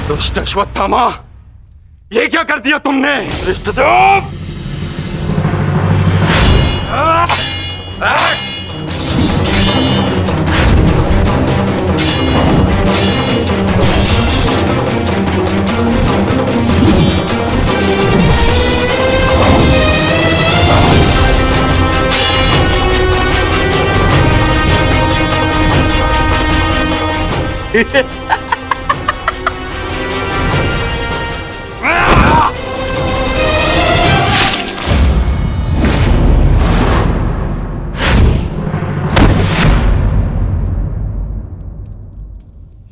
दुष्ट अश्वत्थामा, ये क्या कर दिया तुमने? धृष्टद्युम्न!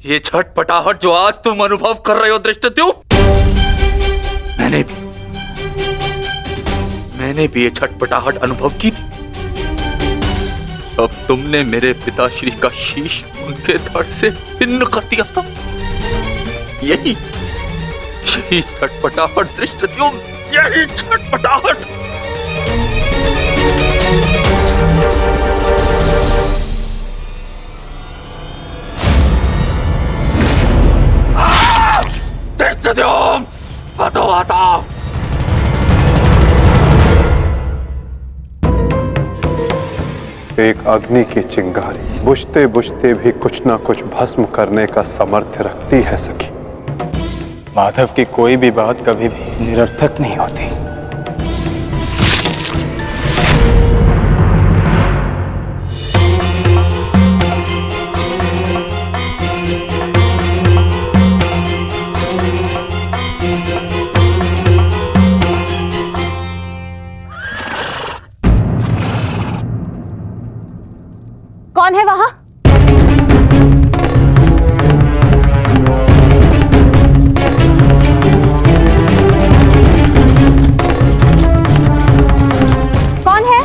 ये छटपटाहट जो आज तुम अनुभव कर रहे हो धृष्टद्युम्न, मैंने भी ये छटपटाहट अनुभव की थी जब तुमने मेरे पिताश्री का शीश उनके धड़ से भिन्न कर दिया था। यही छटपटाहट धृष्टद्युम्न, यही छटपटाहट। धृष्टद्युम्न, हटो हटाओ। एक अग्नि की चिंगारी बुझते बुझते भी कुछ ना कुछ भस्म करने का सामर्थ्य रखती है सखी। माधव की कोई भी बात कभी भी निरर्थक नहीं होती। कौन है वहां? कौन है?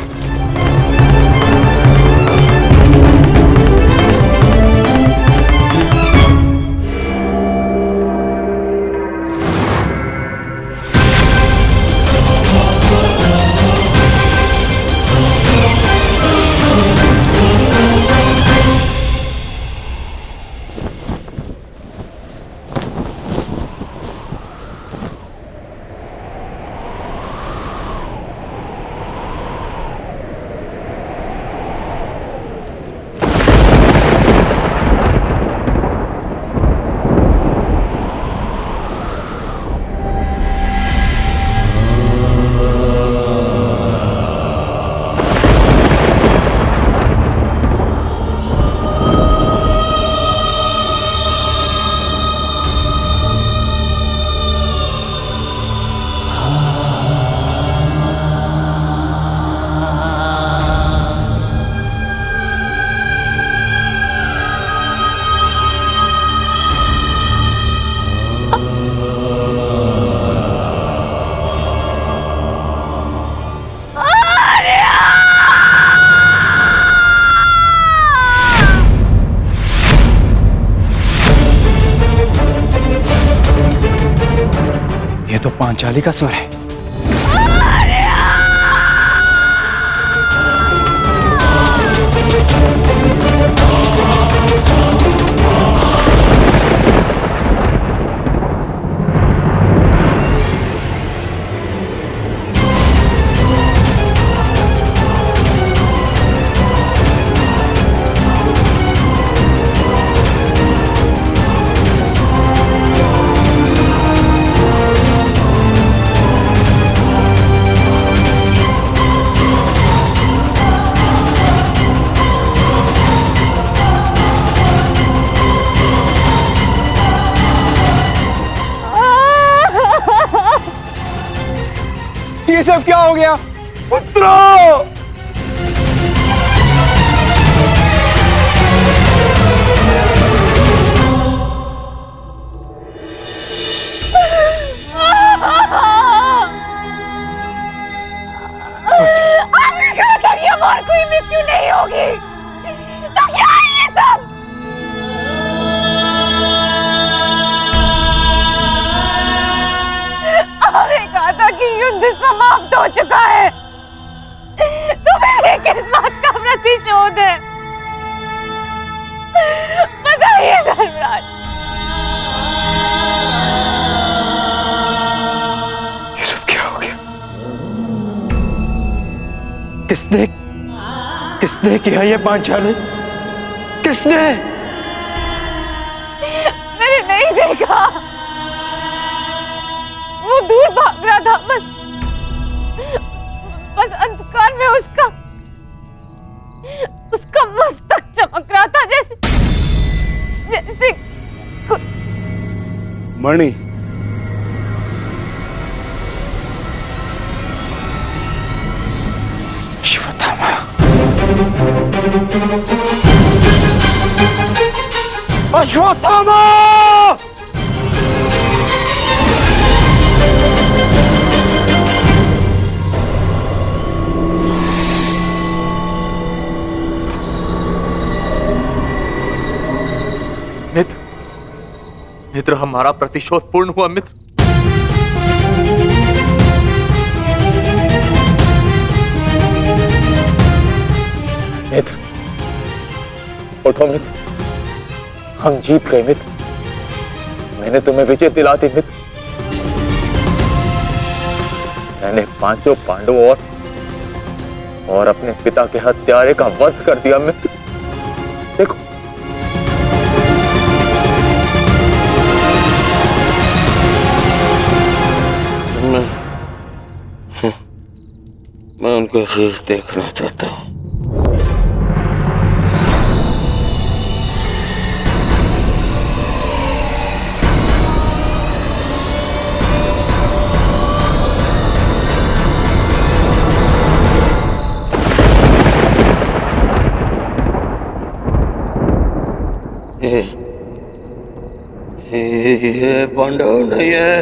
ये तो पांचाली का स्वर है। ये सब क्या हो गया? पुत्रो! आपने कहा था कि अब और कोई मृत्यु नहीं होगी, तो क्या है ये सब? आपने कहा था कि युद्ध समाप्त हो चुका है, तो मेरे किस बात का प्रतिशोध है? बताइए धर्मराज। किसने किसने किया ये पांचाली? किसने? मैंने नहीं देखा, वो दूर भाग रहा था। बस अंधकार में उसका मस्तक चमक रहा था, जैसे मणि, अश्वत्थामा, अश्वत्थामा! मित्र, मित्र, हमारा प्रतिशोध पूर्ण हुआ मित्र। मित्र, उठो मित्र, हम जीत गए मित्र। मैंने तुम्हें विजय दिला दी मित्र। मैंने पांचों पांडवों और अपने पिता के हत्यारे का वध कर दिया मित्र। देखो, मैं उनका शीश देखना चाहता हूँ। ये पांडव नहीं है।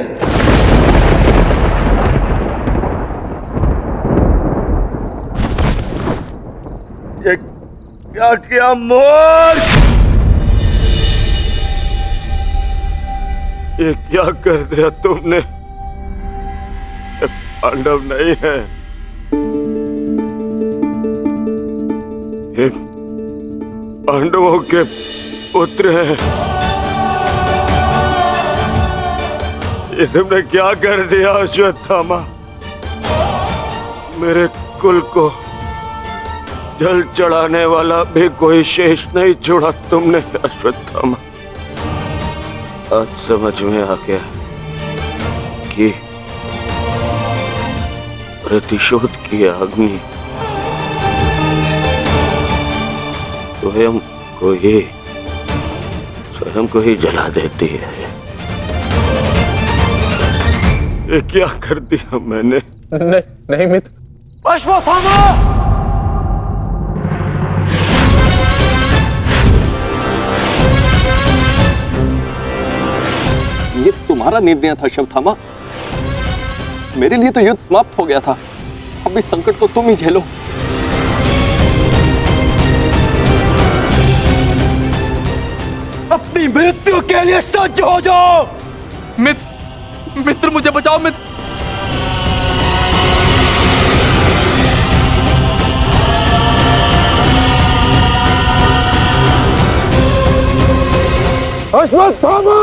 ये क्या किया मूर्ख? ये क्या कर दिया तुमने? ये पांडव नहीं है, ये पांडवों के पुत्र हैं। ये तुमने क्या कर दिया अश्वत्थामा? मेरे कुल को जल चढ़ाने वाला भी कोई शेष नहीं छोड़ा तुमने अश्वत्थामा। आज समझ में आ गया कि प्रतिशोध की अग्नि स्वयं को ही जला देती है। ये क्या कर दिया मैंने? नहीं मित्र, अश्वत्थामा! ये तुम्हारा निर्णय था अश्वत्थामा। मेरे लिए तो युद्ध समाप्त हो गया था। अब इस संकट को तुम ही झेलो। अपनी मृत्यु के लिए सज्ज हो जाओ। मित्र, मित्र, मुझे बचाओ मित्र। अश्वत्थामा!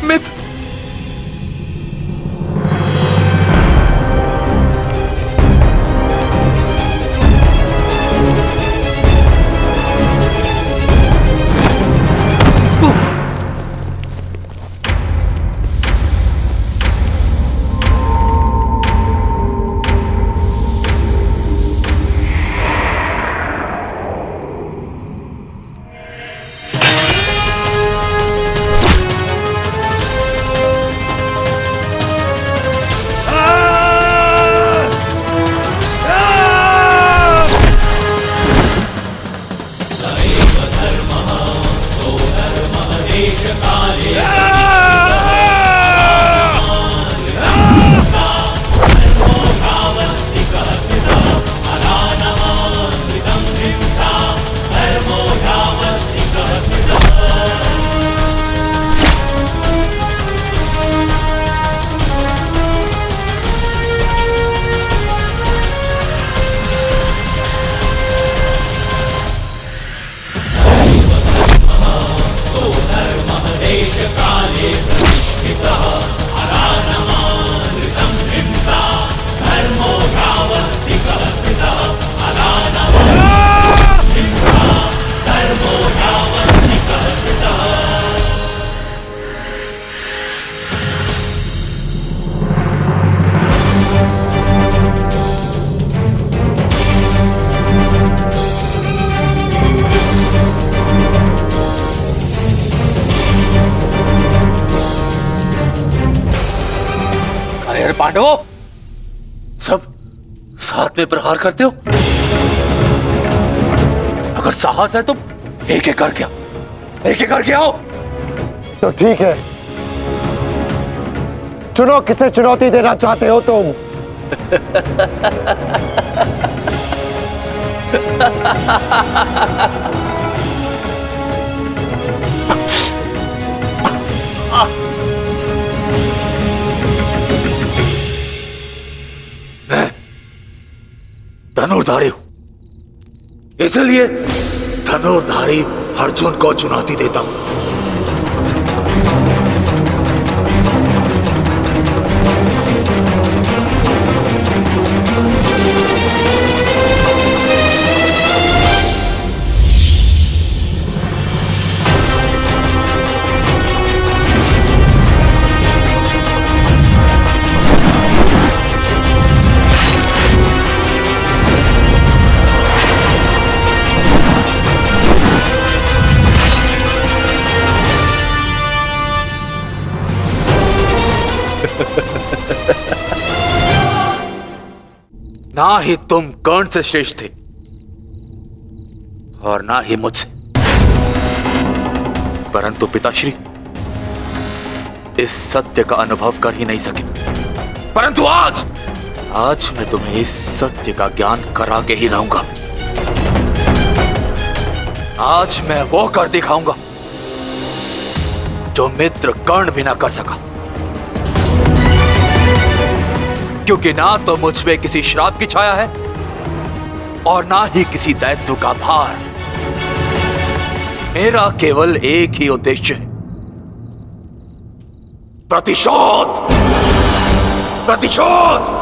मित्र, पांडवों, सब साथ में प्रहार करते हो? अगर साहस है तो एक एक करके आओ, एक एक करके आओ। तो ठीक है, चुनो किसे चुनौती देना चाहते हो तुम। मैं धनुर्धारी हूं, इसलिए धनुर्धारी अर्जुन को चुनौती देता हूं। ना ही तुम कर्ण से श्रेष्ठ थे और ना ही मुझसे, परंतु पिताश्री इस सत्य का अनुभव कर ही नहीं सके। परंतु आज मैं तुम्हें इस सत्य का ज्ञान करा के ही रहूंगा। आज मैं वो कर दिखाऊंगा जो मित्र कर्ण भी ना कर सका, क्योंकि ना तो मुझ में किसी श्राप की छाया है और ना ही किसी दायित्व का भार। मेरा केवल एक ही उद्देश्य है, प्रतिशोध। प्रतिशोध।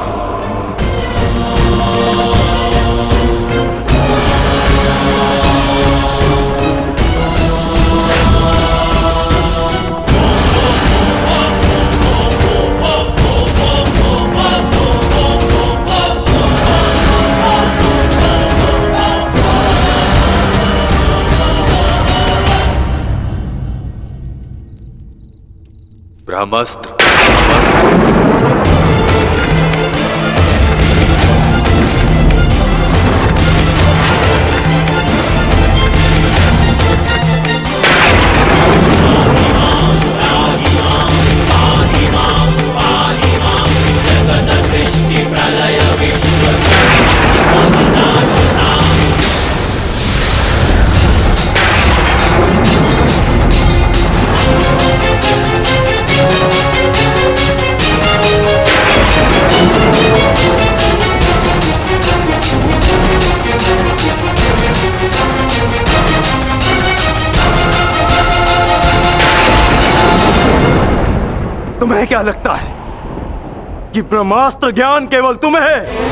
ब्रह्मास्त्र। तुम्हें क्या लगता है कि ब्रह्मास्त्र ज्ञान केवल तुम्हें है?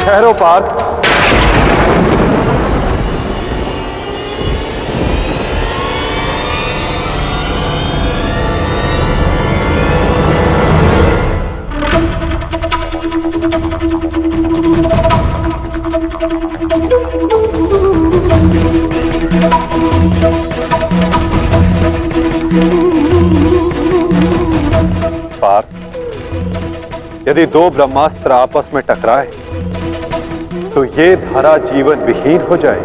ठहरो पार्थ। पार्थ, यदि दो ब्रह्मास्त्र आपस में टकराए तो ये धारा जीवन विहीन हो जाए।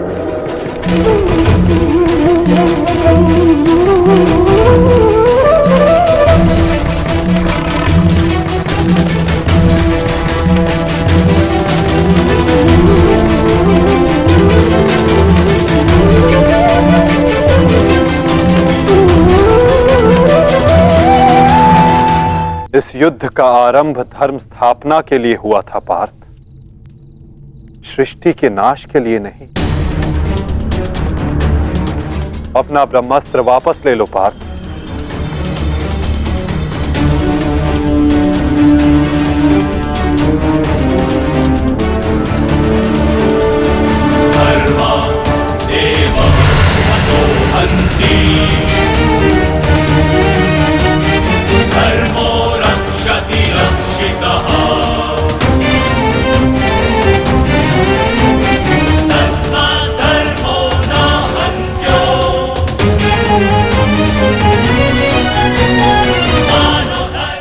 इस युद्ध का आरंभ धर्म स्थापना के लिए हुआ था पार्थ, सृष्टि के नाश के लिए नहीं। अपना ब्रह्मास्त्र वापस ले लो पार्थ।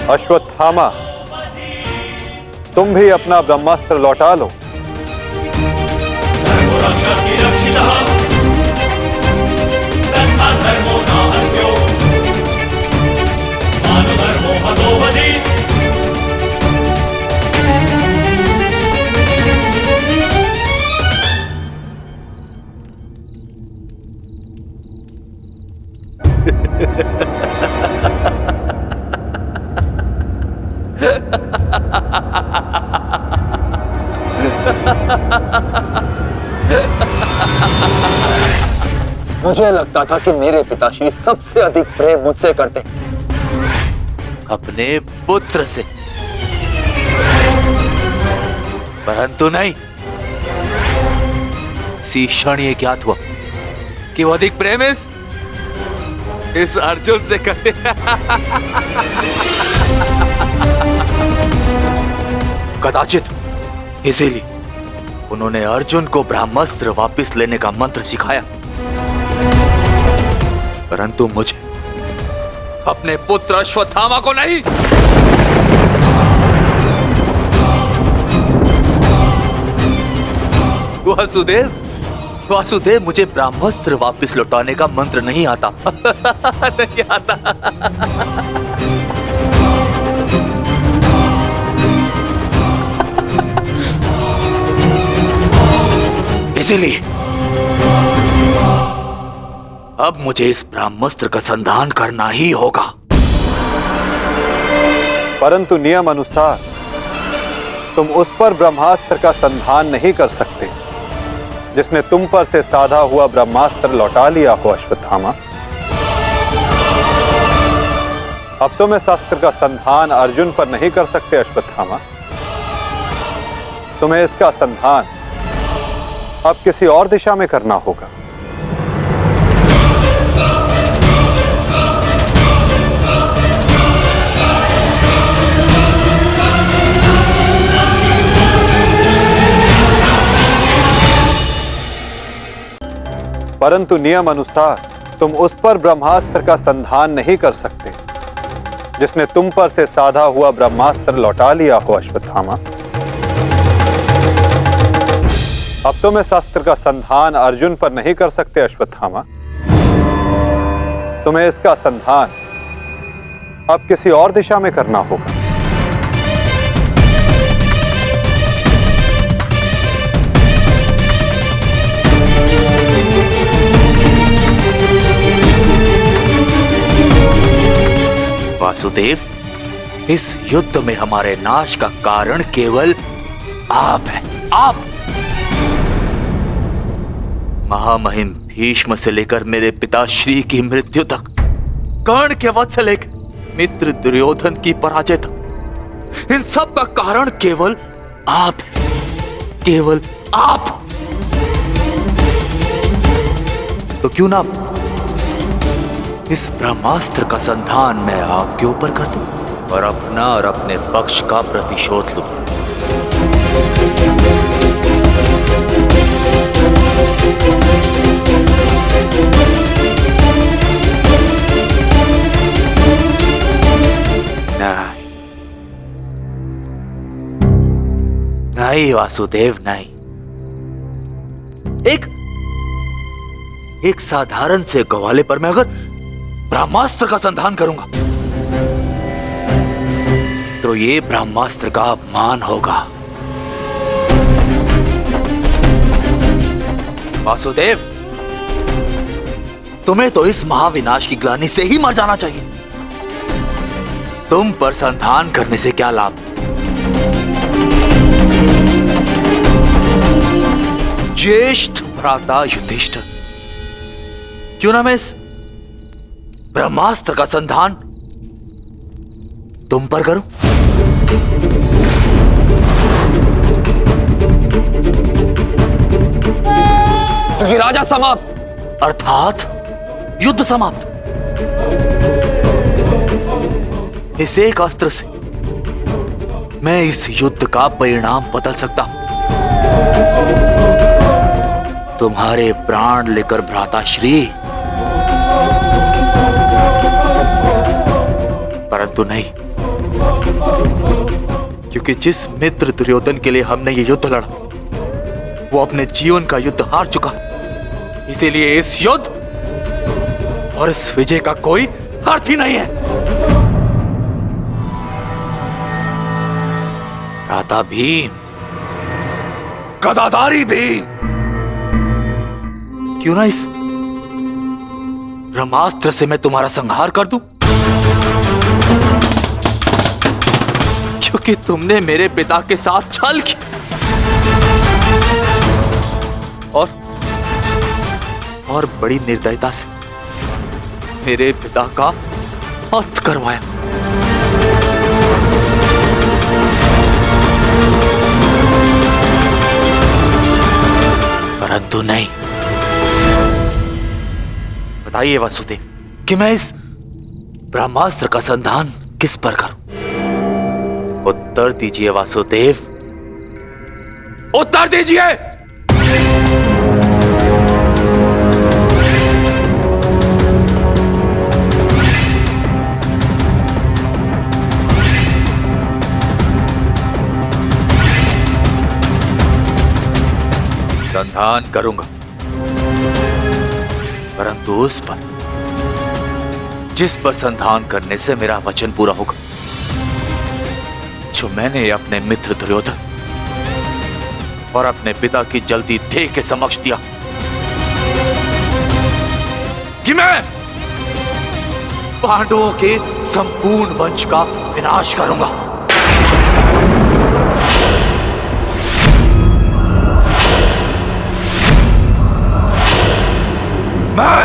अश्वत्थामा, तुम भी अपना ब्रह्मास्त्र लौटा लो। मुझे लगता था कि मेरे पिताश्री सबसे अधिक प्रेम मुझसे करते, अपने पुत्र से, परंतु नहीं। इसी क्षण ये ज्ञात हुआ कि वो अधिक प्रेम इस अर्जुन से करते। कदाचित इसीलिए उन्होंने अर्जुन को ब्रह्मास्त्र वापस लेने का मंत्र सिखाया, परंतु मुझे, अपने पुत्र अश्वत्थामा को नहीं। वासुदेव, मुझे ब्रह्मास्त्र वापस लौटाने का मंत्र नहीं आता। नहीं आता। इसीलिए अब मुझे इस ब्रह्मास्त्र का संधान करना ही होगा। परंतु नियम अनुसार तुम उस पर ब्रह्मास्त्र का संधान नहीं कर सकते जिसने तुम पर से साधा हुआ ब्रह्मास्त्र लौटा लिया हो अश्वत्थामा। अब तुम इस अस्त्र का संधान अर्जुन पर नहीं कर सकते अश्वत्थामा। तुम्हें इसका संधान अब किसी और दिशा में करना होगा। परंतु नियम अनुसार तुम उस पर ब्रह्मास्त्र का संधान नहीं कर सकते जिसने तुम पर से साधा हुआ ब्रह्मास्त्र लौटा लिया हो अश्वत्थामा। अब तुम इस अस्त्र का संधान अर्जुन पर नहीं कर सकते अश्वत्थामा। तुम्हें इसका संधान अब किसी और दिशा में करना होगा। वासुदेव, इस युद्ध में हमारे नाश का कारण केवल आप हैं। आप, महामहिम भीष्म से लेकर मेरे पिताश्री की मृत्यु तक, कर्ण के वध से लेकर मित्र दुर्योधन की पराजय तक, इन सब का कारण केवल आप हैं। केवल आप। तो क्यों ना इस ब्रह्मास्त्र का संधान मैं आपके ऊपर कर दूं और अपना और अपने पक्ष का प्रतिशोध लूं। नहीं वासुदेव, नहीं। एक साधारण से ग्वाले पर मैं अगर ब्रह्मास्त्र का संधान करूंगा तो ये ब्रह्मास्त्र का अपमान होगा। वासुदेव, तुम्हें तो इस महाविनाश की ग्लानि से ही मर जाना चाहिए। तुम पर संधान करने से क्या लाभ? ज्येष्ठ भ्राता युधिष्ठिर, क्यों ना मैं इस ब्रह्मास्त्र का संधान तुम पर करूं? क्योंकि राजा समाप्त, अर्थात युद्ध समाप्त। इस एक अस्त्र से मैं इस युद्ध का परिणाम बदल सकता हूं। तुम्हारे प्राण लेकर भ्राताश्री, परंतु नहीं, क्योंकि जिस मित्र दुर्योधन के लिए हमने ये युद्ध लड़ा वो अपने जीवन का युद्ध हार चुका है। इसीलिए इस युद्ध और इस विजय का कोई अर्थ ही नहीं है। भ्राता भीम, गदाधारी भीम, क्यों ना इस ब्रह्मास्त्र से मैं तुम्हारा संहार कर दूं? क्योंकि तुमने मेरे पिता के साथ छल किया और बड़ी निर्दयता से मेरे पिता का अंत करवाया। परंतु नहीं, बताइए वासुदेव कि मैं इस ब्रह्मास्त्र का संधान किस पर करूं? उत्तर दीजिए वासुदेव, उत्तर दीजिए। संधान करूंगा, परंतु उस पर जिस पर संधान करने से मेरा वचन पूरा होगा, जो मैंने अपने मित्र दुर्योधन और अपने पिता की जल्दी देह के समक्ष दिया कि मैं पांडवों के संपूर्ण वंश का विनाश करूंगा। मैं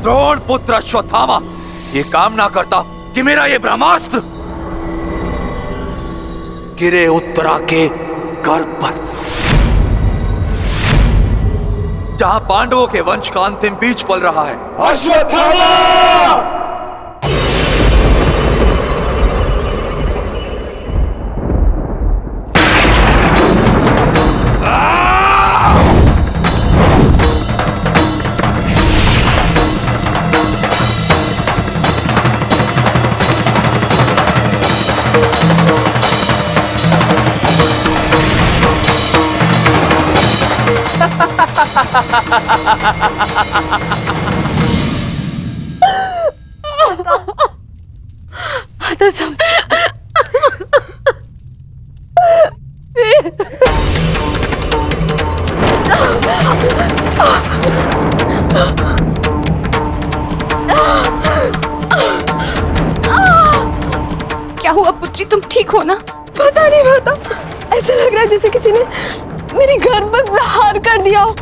द्रोण पुत्र अश्वत्थामा ये कामना करता कि मेरा ये ब्रह्मास्त्र गिरे उत्तरा के गर्भ पर, जहां पांडवों के वंश का अंतिम बीज पल रहा है। अश्वत्थामा! तो सब क्या हुआ पुत्री, तुम ठीक हो ना? पता नहीं पता, ऐसा लग रहा है जैसे किसी ने मेरे घर पर प्रहार कर दिया हो।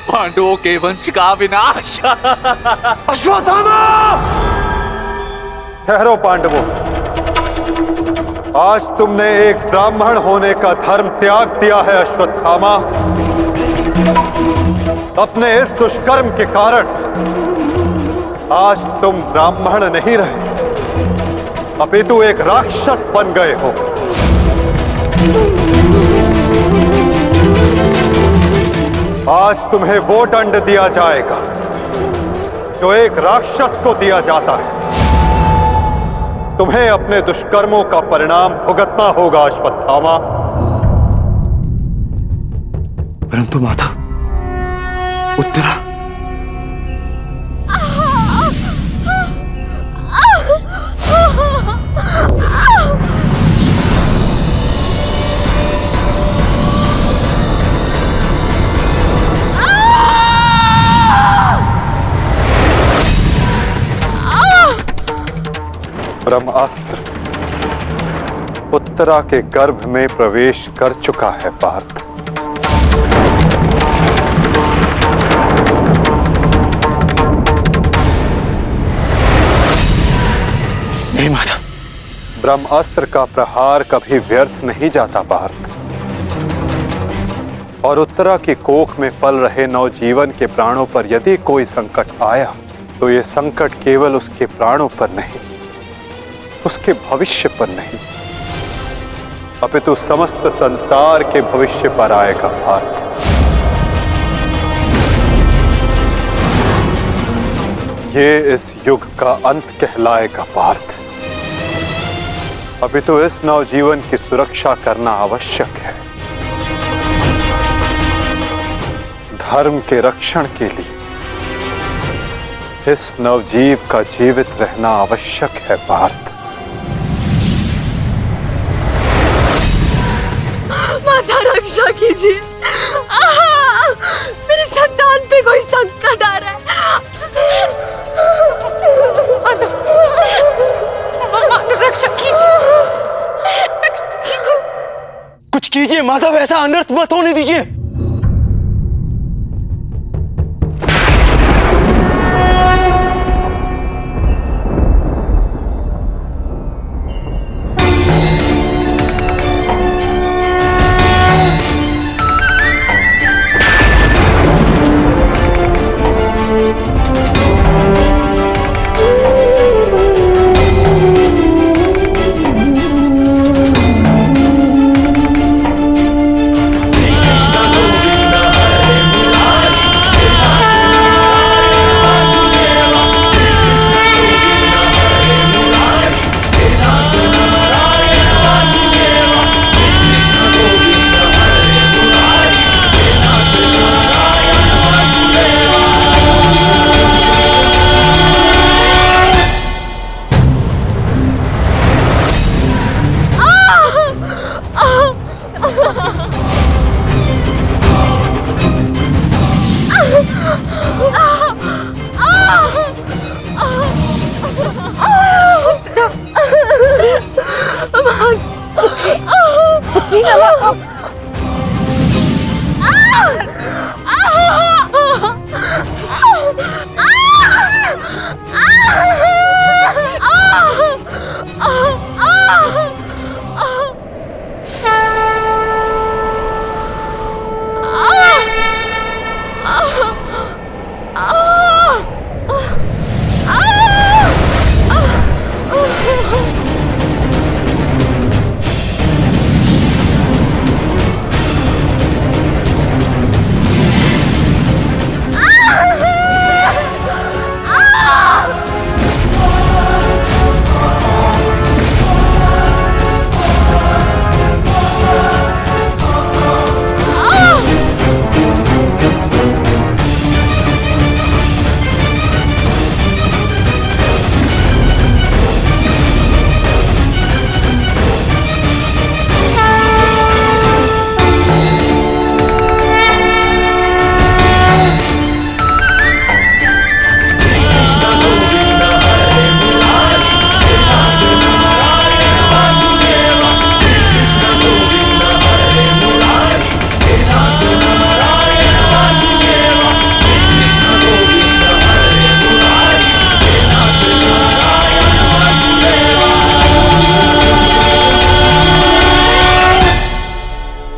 पांडवों के वंश का विनाश। अश्वत्थामा! ठहरो पांडवों, आज तुमने एक ब्राह्मण होने का धर्म त्याग दिया है। अश्वत्थामा, अपने इस दुष्कर्म के कारण आज तुम ब्राह्मण नहीं रहे, अपितु एक राक्षस बन गए हो। आज तुम्हें वो दंड दिया जाएगा जो एक राक्षस को दिया जाता है। तुम्हें अपने दुष्कर्मों का परिणाम भुगतना होगा अश्वत्थामा। परंतु माता उत्तरा, ब्रह्मास्त्र उत्तरा के गर्भ में प्रवेश कर चुका है पार्थ। ब्रह्मास्त्र का प्रहार कभी व्यर्थ नहीं जाता पार्थ। और उत्तरा की कोख में पल रहे नवजीवन के प्राणों पर यदि कोई संकट आया तो ये संकट केवल उसके प्राणों पर नहीं, उसके भविष्य पर नहीं, अपितु समस्त संसार के भविष्य पर आएगा पार्थ। ये इस युग का अंत कहलाएगा पार्थ। अपितु इस नवजीवन की सुरक्षा करना आवश्यक है। धर्म के रक्षण के लिए इस नवजीव का जीवित रहना आवश्यक है पार्थ। माता रक्षा कीजिए, मेरे संतान पे कोई संकट आ रहा है। माता रक्षा कीजिए, रक्षा कीजिए। कुछ कीजिए माधव, ऐसा अनर्थ मत होने दीजिए।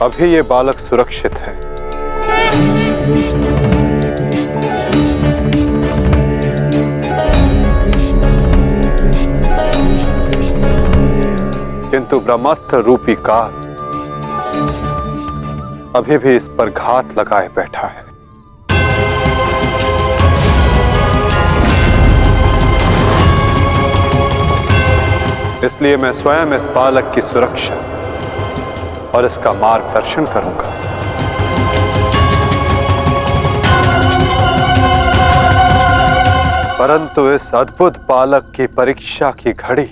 अभी ये बालक सुरक्षित है। किंतु ब्रह्मास्त्र रूपी काल अभी भी इस पर घात लगाए बैठा है। इसलिए मैं स्वयं इस बालक की सुरक्षा और इसका मार्गदर्शन करूंगा। परंतु इस अद्भुत बालक की परीक्षा की घड़ी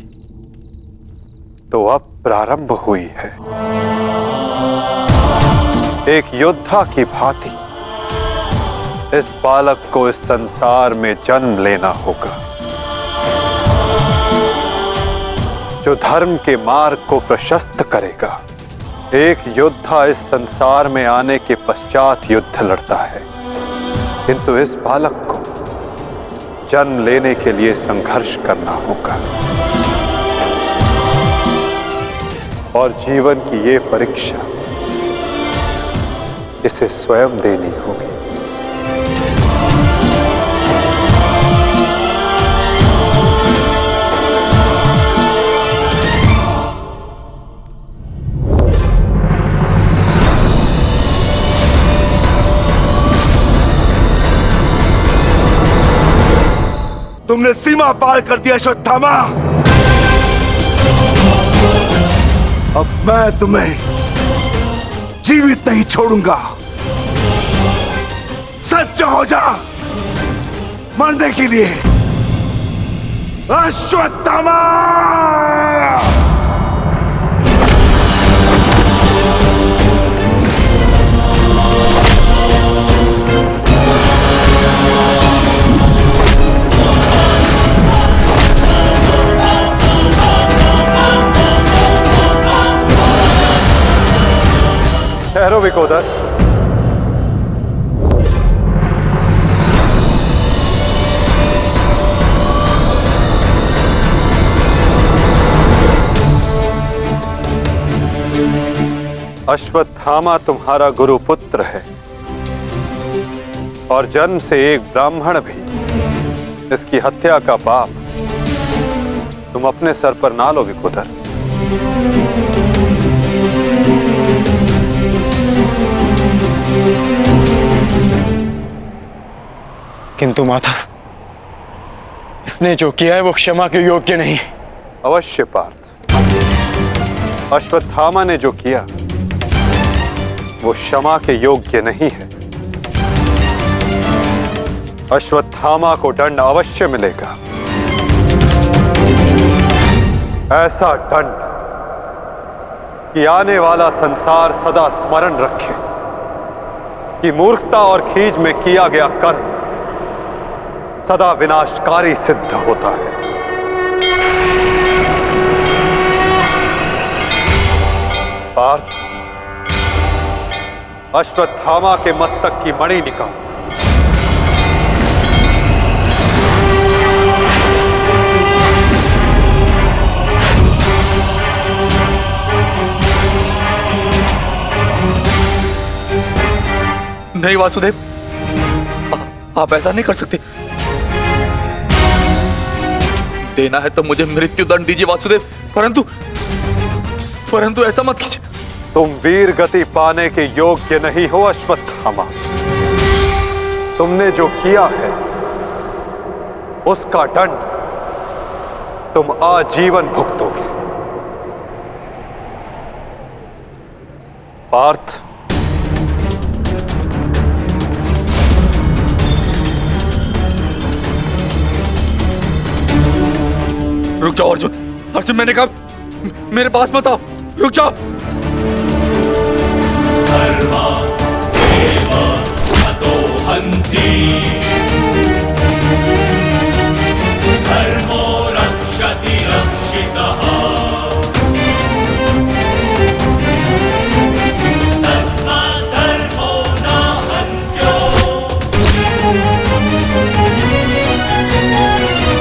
तो अब प्रारंभ हुई है। एक योद्धा की भांति इस बालक को इस संसार में जन्म लेना होगा, जो धर्म के मार्ग को प्रशस्त करेगा। एक योद्धा इस संसार में आने के पश्चात युद्ध लड़ता है, किंतु इस बालक को जन्म लेने के लिए संघर्ष करना होगा। और जीवन की ये परीक्षा इसे स्वयं देनी होगी। तुमने सीमा पार कर दिया अश्वत्थामा। अब मैं तुम्हें जीवित नहीं छोड़ूंगा। सच्चा हो जा मरने के लिए। अश्वत्थामा! ठहरो विकोदर। अश्वत्थामा तुम्हारा गुरुपुत्र है और जन्म से एक ब्राह्मण भी। इसकी हत्या का पाप तुम अपने सर पर ना लो विकोदर। किंतु माता, इसने जो किया है वो क्षमा के योग्य नहीं। अवश्य पार्थ, अश्वत्थामा ने जो किया वो क्षमा के योग्य नहीं है। अश्वत्थामा को दंड अवश्य मिलेगा। ऐसा दंड कि आने वाला संसार सदा स्मरण रखे कि मूर्खता और खीज में किया गया कर्म सदा विनाशकारी सिद्ध होता है। पार्थ, अश्वत्थामा के मस्तक की मणि निकाल। नहीं वासुदेव, आप ऐसा नहीं कर सकते। देना है तो मुझे मृत्यु दंड दीजिए वासुदेव, परंतु ऐसा मत कीजिए। तुम वीर गति पाने के योग्य नहीं हो अश्वत्थामा। तुमने जो किया है उसका दंड तुम आजीवन भुगतोगे। पार्थ, रुक जाओ अर्जुन। अर्जुन, मैंने कहा मेरे पास मत आओ। रुक जाओ। धर्मो रक्षति रक्षितः। तस्मात् धर्मो न हन्यो।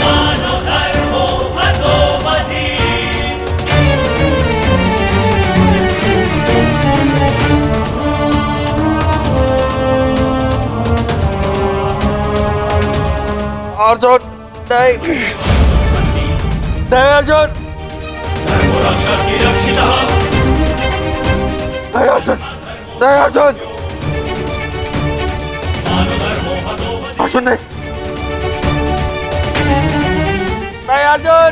मानो धर्मो हतो मति। अर्जुन नहीं, नहीं अर्जुन, धर्मो रक्षति रक्षितः। नहीं अर्जुन, नहीं अर्जुन, मानो धर्मो हतो मति। अर्जुन नहीं, नहीं अर्जुन,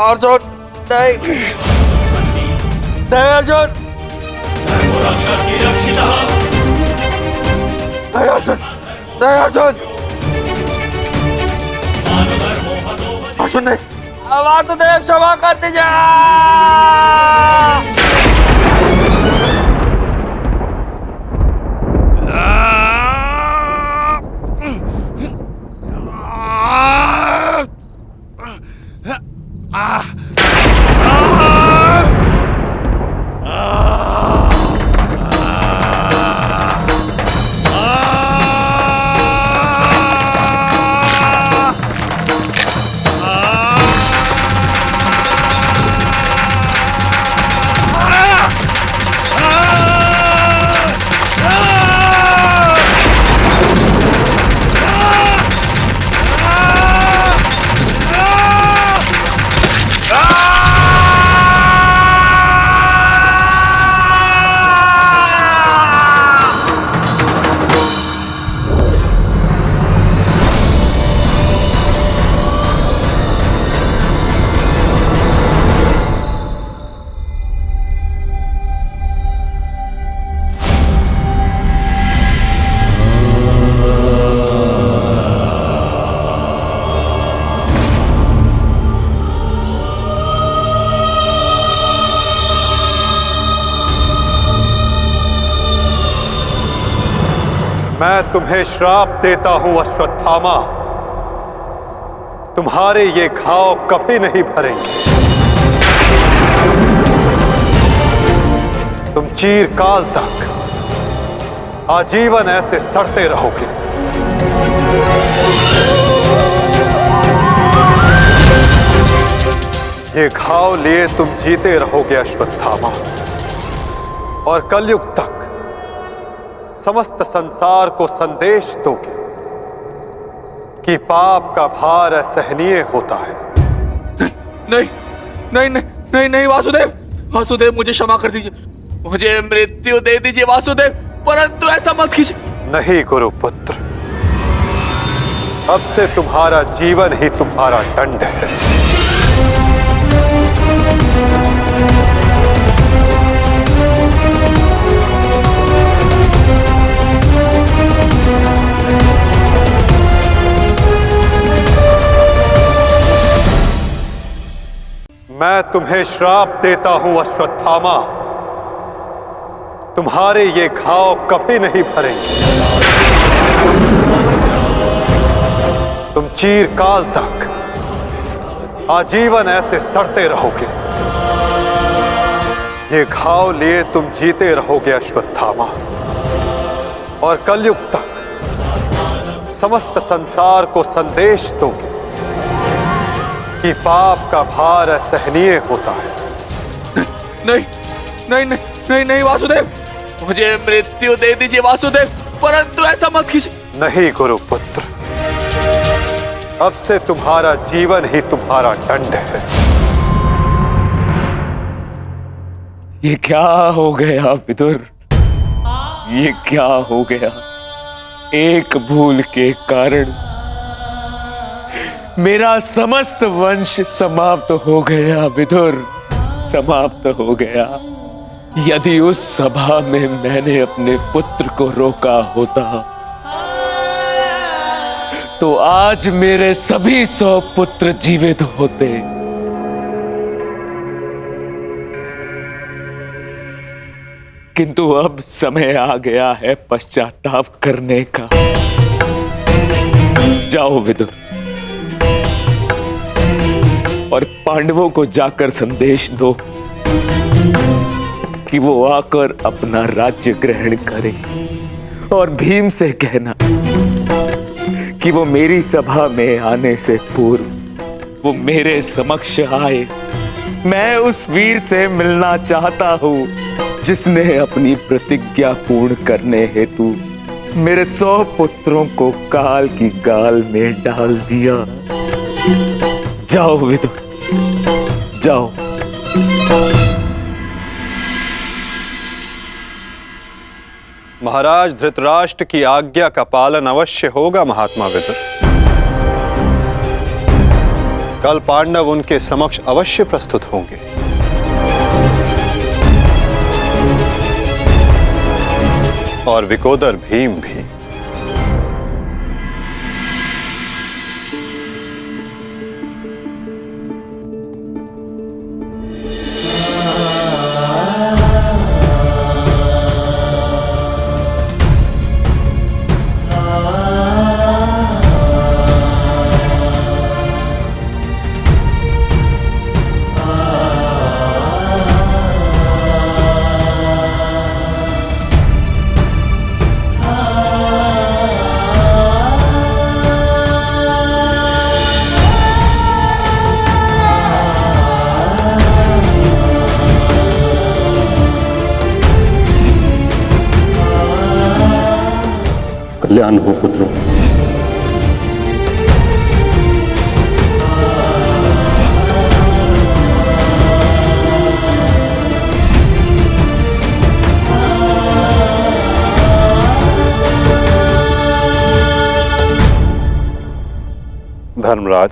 अर्जुन नहीं, नहीं अर्जुन, धर्मो रक्षति रक्षितः। नहीं अर्जुन, नहीं अर्जुन, मानो धर्मो हतो मति। अर्जुन नहीं। वासुदेव, क्षमा कर दीजिए। मैं तुम्हें श्राप देता हूं अश्वत्थामा, तुम्हारे ये घाव कभी नहीं भरेंगे। तुम चीरकाल तक आजीवन ऐसे सड़ते रहोगे। ये घाव लिए तुम जीते रहोगे अश्वत्थामा, और कलयुग तक समस्त संसार को संदेश दोगे कि पाप का भार असहनीय होता है। नहीं नहीं नहीं नहीं नहीं वासुदेव, वासुदेव मुझे क्षमा कर दीजिए, मुझे मृत्यु दे दीजिए वासुदेव, परंतु ऐसा मत कीजिए। नहीं गुरुपुत्र, अब से तुम्हारा जीवन ही तुम्हारा दंड है। मैं तुम्हें श्राप देता हूं अश्वत्थामा, तुम्हारे ये घाव कभी नहीं भरेंगे। तुम चीरकाल तक आजीवन ऐसे सड़ते रहोगे। ये घाव लिए तुम जीते रहोगे अश्वत्थामा, और कलयुग तक समस्त संसार को संदेश दोगे कि पाप का भार असहनीय होता है। नहीं नहीं नहीं नहीं नहीं वासुदेव, मुझे मृत्यु दे दीजिए वासुदेव, परंतु ऐसा मत कीजिए। नहीं गुरुपुत्र, अब से तुम्हारा जीवन ही तुम्हारा दंड है। ये क्या हो गया विदुर, ये क्या हो गया? एक भूल के कारण मेरा समस्त वंश समाप्त हो गया विदुर, समाप्त हो गया। यदि उस सभा में मैंने अपने पुत्र को रोका होता तो आज मेरे सभी 100 पुत्र जीवित होते। किंतु अब समय आ गया है पश्चाताप करने का। जाओ विदुर, और पांडवों को जाकर संदेश दो कि वो आकर अपना राज्य ग्रहण करें, और भीम से कहना कि वो मेरी सभा में आने से पूर्व वो मेरे समक्ष आए। मैं उस वीर से मिलना चाहता हूं जिसने अपनी प्रतिज्ञा पूर्ण करने हेतु मेरे 100 पुत्रों को काल की गाल में डाल दिया। जाओ विदुर, जाओ। महाराज धृतराष्ट्र की आज्ञा का पालन अवश्य होगा महात्मा विदुर। कल पांडव उनके समक्ष अवश्य प्रस्तुत होंगे। और विकोदर भीम भी। कल्याण हो पुत्रों। धर्मराज,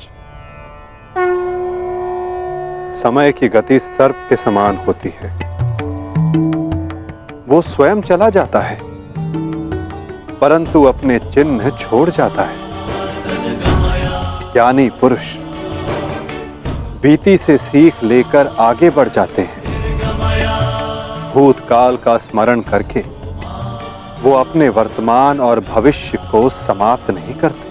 समय की गति सर्प के समान होती है। वो स्वयं चला जाता है परंतु अपने चिन्ह छोड़ जाता है। ज्ञानी पुरुष बीती से सीख लेकर आगे बढ़ जाते हैं। भूतकाल का स्मरण करके वो अपने वर्तमान और भविष्य को समाप्त नहीं करते।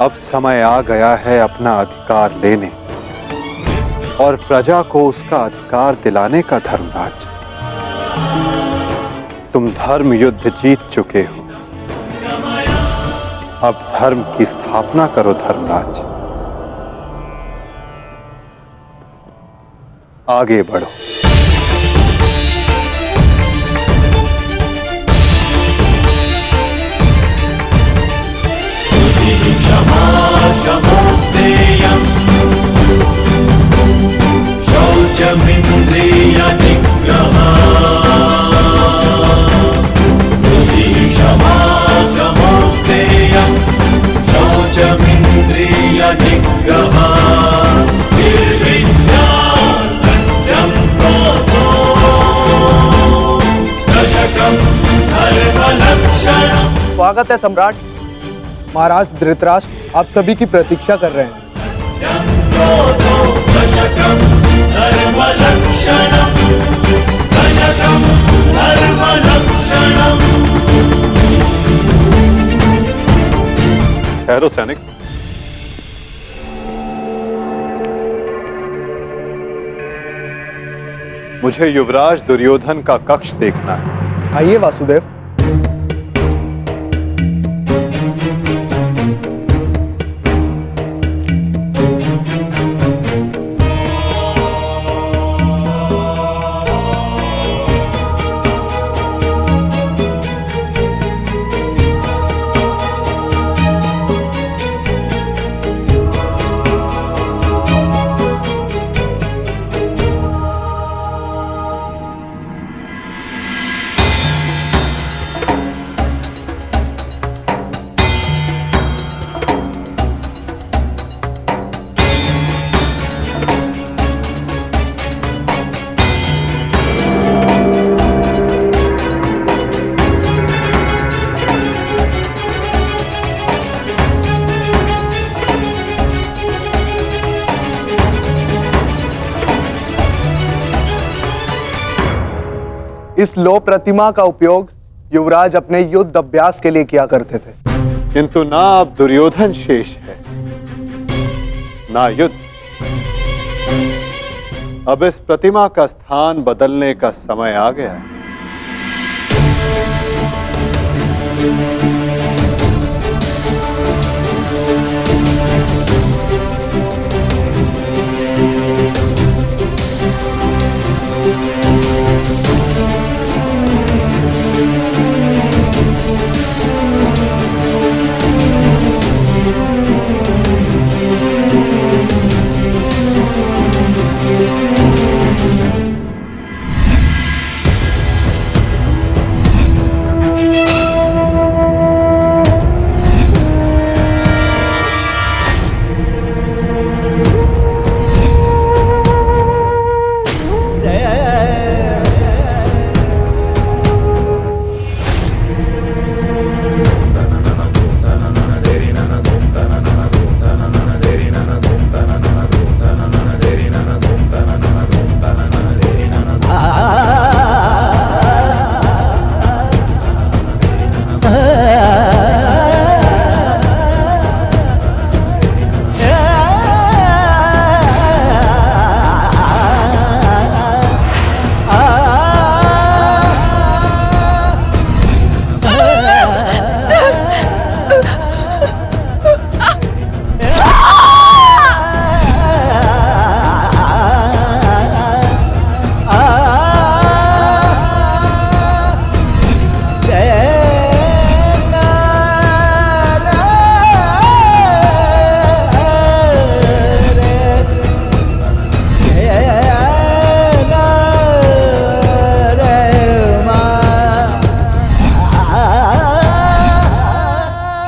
अब समय आ गया है अपना अधिकार लेने और प्रजा को उसका अधिकार दिलाने का। धर्मराज, तुम धर्म युद्ध जीत चुके हो, अब धर्म की स्थापना करो। धर्मराज, आगे बढ़ो। क्षमा क्षमोस्तेयम् शौचमिन्द्रिय निग्रहा क्षमा क्षमोस्तेयम् शौचमिन्द्रिय निग्रहा निर्विद्या सत्यं क्रोधो दशकं धर्मलक्षणम्। स्वागत है सम्राट। महाराज धृतराष्ट्र आप सभी की प्रतीक्षा कर रहे हैं। ठहरो सैनिक। मुझे युवराज दुर्योधन का कक्ष देखना है। आइए वासुदेव। इस लौह प्रतिमा का उपयोग युवराज अपने युद्ध अभ्यास के लिए किया करते थे, किंतु ना अब दुर्योधन शेष है, ना युद्ध। अब इस प्रतिमा का स्थान बदलने का समय आ गया है।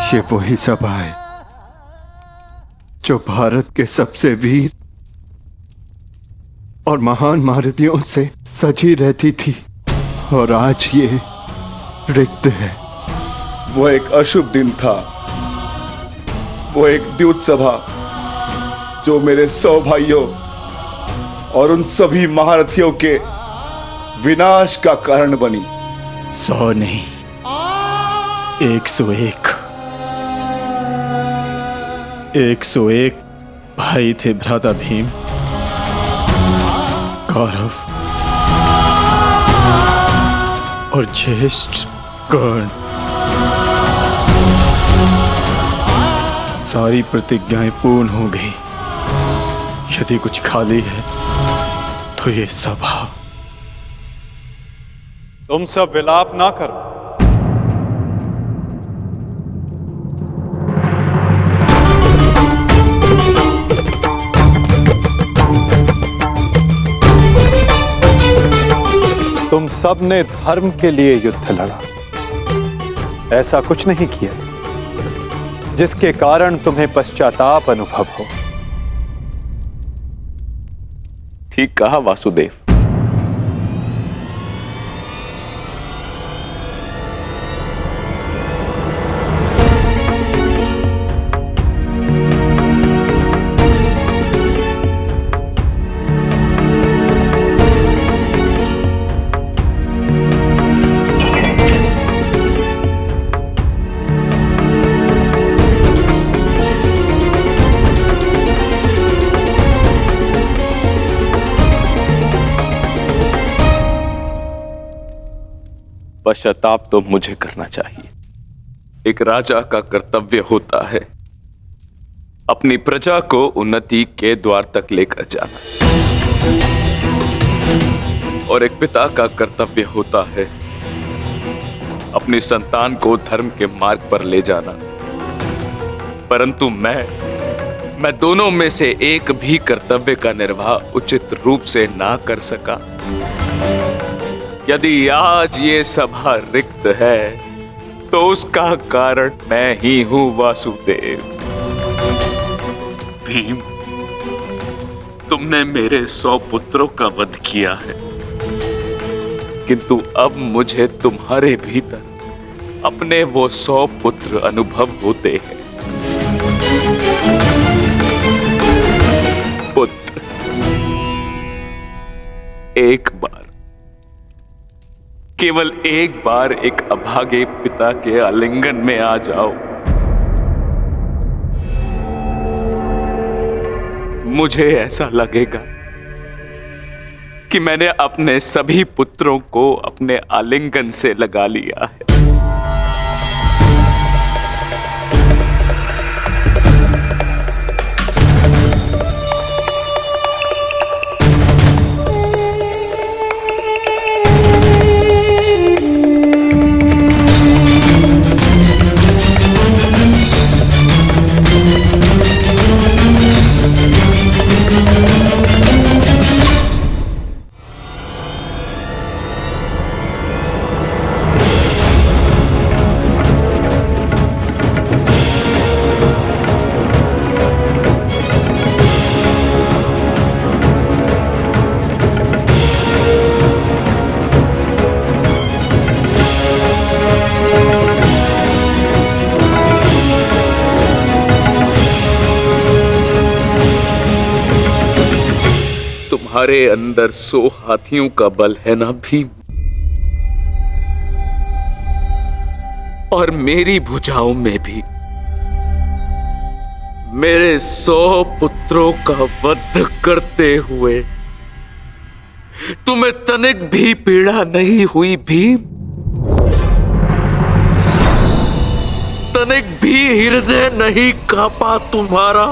ये वही सभा है जो भारत के सबसे वीर और महान महारथियों से सजी रहती थी, और आज ये रिक्त है। वो एक अशुभ दिन था, वो एक द्यूत सभा जो मेरे 100 भाइयों और उन सभी महारथियों के विनाश का कारण बनी। 100 नहीं, 101। 101 भाई थे भ्राता भीम, कौरव और ज्येष्ठ कर्ण। सारी प्रतिज्ञाएं पूर्ण हो गई। यदि कुछ खाली है तो ये सभा। तुम सब विलाप ना करो। तुम सब ने धर्म के लिए युद्ध लड़ा, ऐसा कुछ नहीं किया जिसके कारण तुम्हें पश्चाताप अनुभव हो। ठीक कहा वासुदेव। पश्चाताप तो मुझे करना चाहिए। एक राजा का कर्तव्य होता है अपनी प्रजा को उन्नति के द्वार तक लेकर जाना, और एक पिता का कर्तव्य होता है अपनी संतान को धर्म के मार्ग पर ले जाना। परंतु मैं दोनों में से एक भी कर्तव्य का निर्वाह उचित रूप से ना कर सका। यदि आज ये सभा रिक्त है तो उसका कारण मैं ही हूं वासुदेव। भीम, तुमने मेरे 100 पुत्रों का वध किया है, किंतु अब मुझे तुम्हारे भीतर अपने वो 100 पुत्र अनुभव होते हैं। पुत्र, एक बार, केवल एक बार एक अभागे पिता के आलिंगन में आ जाओ। मुझे ऐसा लगेगा कि मैंने अपने सभी पुत्रों को अपने आलिंगन से लगा लिया है। तुम्हारे अंदर 100 हाथियों का बल है ना भीम, और मेरी भुजाओं में भी मेरे 100 पुत्रों का वध करते हुए तुम्हें तनिक भी पीड़ा नहीं हुई भीम? तनिक भी हृदय नहीं कांपा तुम्हारा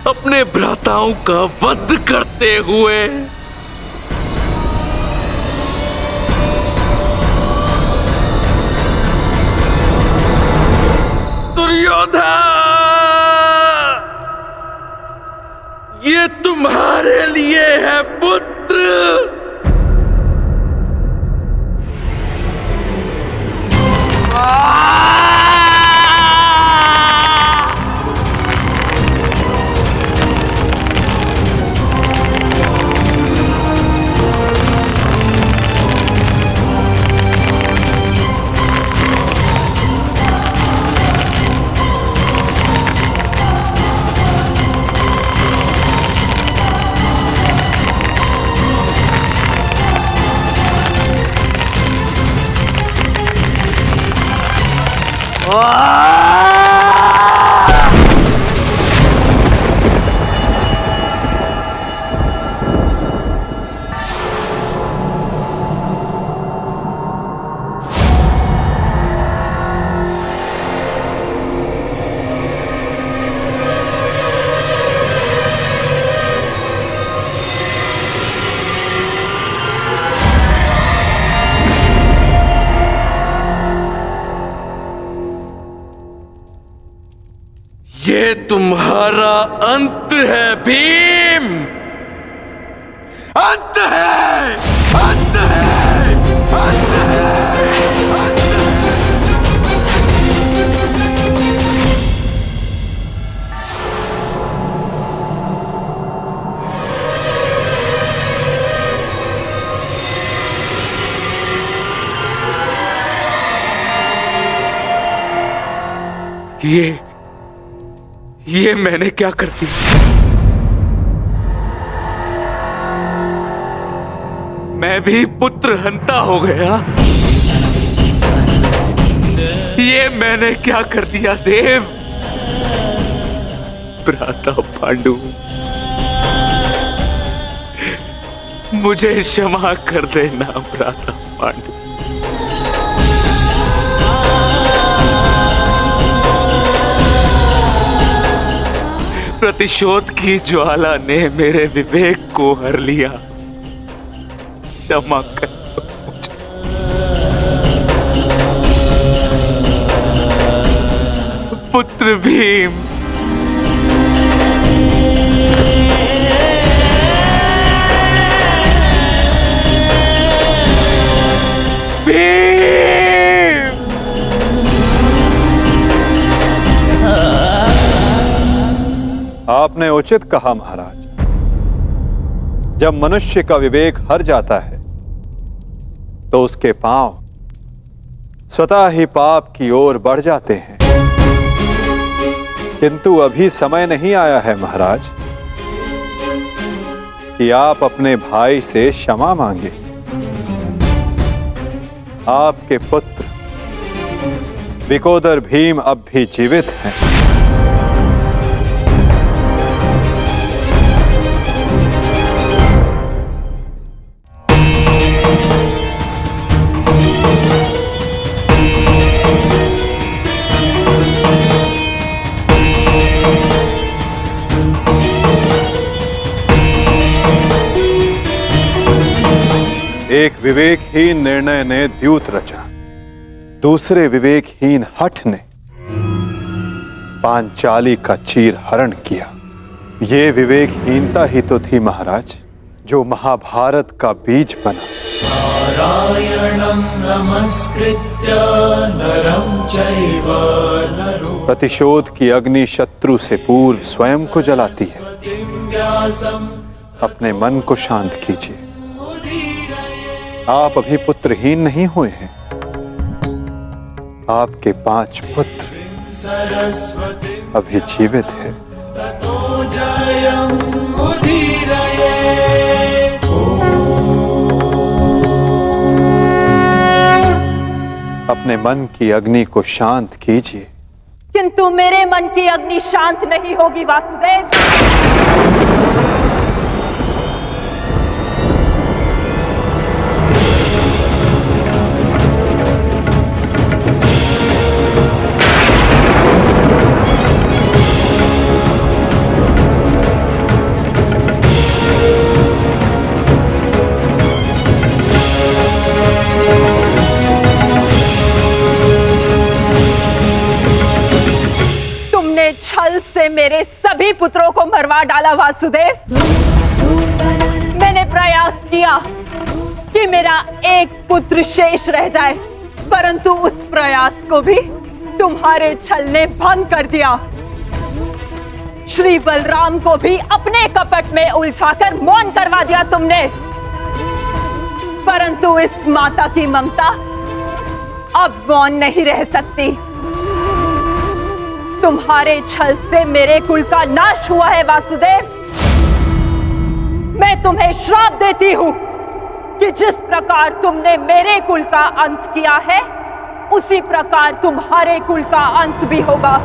अपने भ्राताओं का वध करते हुए? दुर्योधन, ये तुम्हारे लिए है पुत्र। ये तुम्हारा अंत है भीम, अंत है, अंत है, अंत है, अंत है। ये मैंने क्या कर दिया? मैं भी पुत्र हंता हो गया। ये मैंने क्या कर दिया देव? भ्राता पांडु, मुझे क्षमा कर देना भ्राता पांडु। प्रतिशोध की ज्वाला ने मेरे विवेक को हर लिया। क्षमा कर मुझे। पुत्र भीम, आपने उचित कहा महाराज। जब मनुष्य का विवेक हर जाता है तो उसके पांव स्वतः ही पाप की ओर बढ़ जाते हैं। किंतु अभी समय नहीं आया है महाराज कि आप अपने भाई से क्षमा मांगे। आपके पुत्र विकोदर भीम अब भी जीवित हैं। एक विवेकहीन निर्णय ने द्यूत रचा, दूसरे विवेकहीन हठ ने पांचाली का चीर हरण किया। ये विवेकहीनता ही तो थी महाराज जो महाभारत का बीज बना। नारायणं नमस्कृत्य नरं चैव नरोत्तमं प्रतिशोध की अग्नि शत्रु से पूर्व स्वयं को जलाती है। अपने मन को शांत कीजिए। आप अभी पुत्रहीन नहीं हुए हैं। आपके 5 पुत्र अभी जीवित हैं। अपने मन की अग्नि को शांत कीजिए। किंतु मेरे मन की अग्नि शांत नहीं होगी वासुदेव। छल से मेरे सभी पुत्रों को मरवा डाला वासुदेव। मैंने प्रयास किया कि मेरा एक पुत्र शेष रह जाए, परंतु उस प्रयास को भी तुम्हारे छल ने भंग कर दिया। श्री बलराम को भी अपने कपट में उलझाकर मौन करवा दिया तुमने, परंतु इस माता की ममता अब मौन नहीं रह सकती। तुम्हारे छल से मेरे कुल का नाश हुआ है वासुदेव। मैं तुम्हें श्राप देती हूं कि जिस प्रकार तुमने मेरे कुल का अंत किया है, उसी प्रकार तुम्हारे कुल का अंत भी होगा।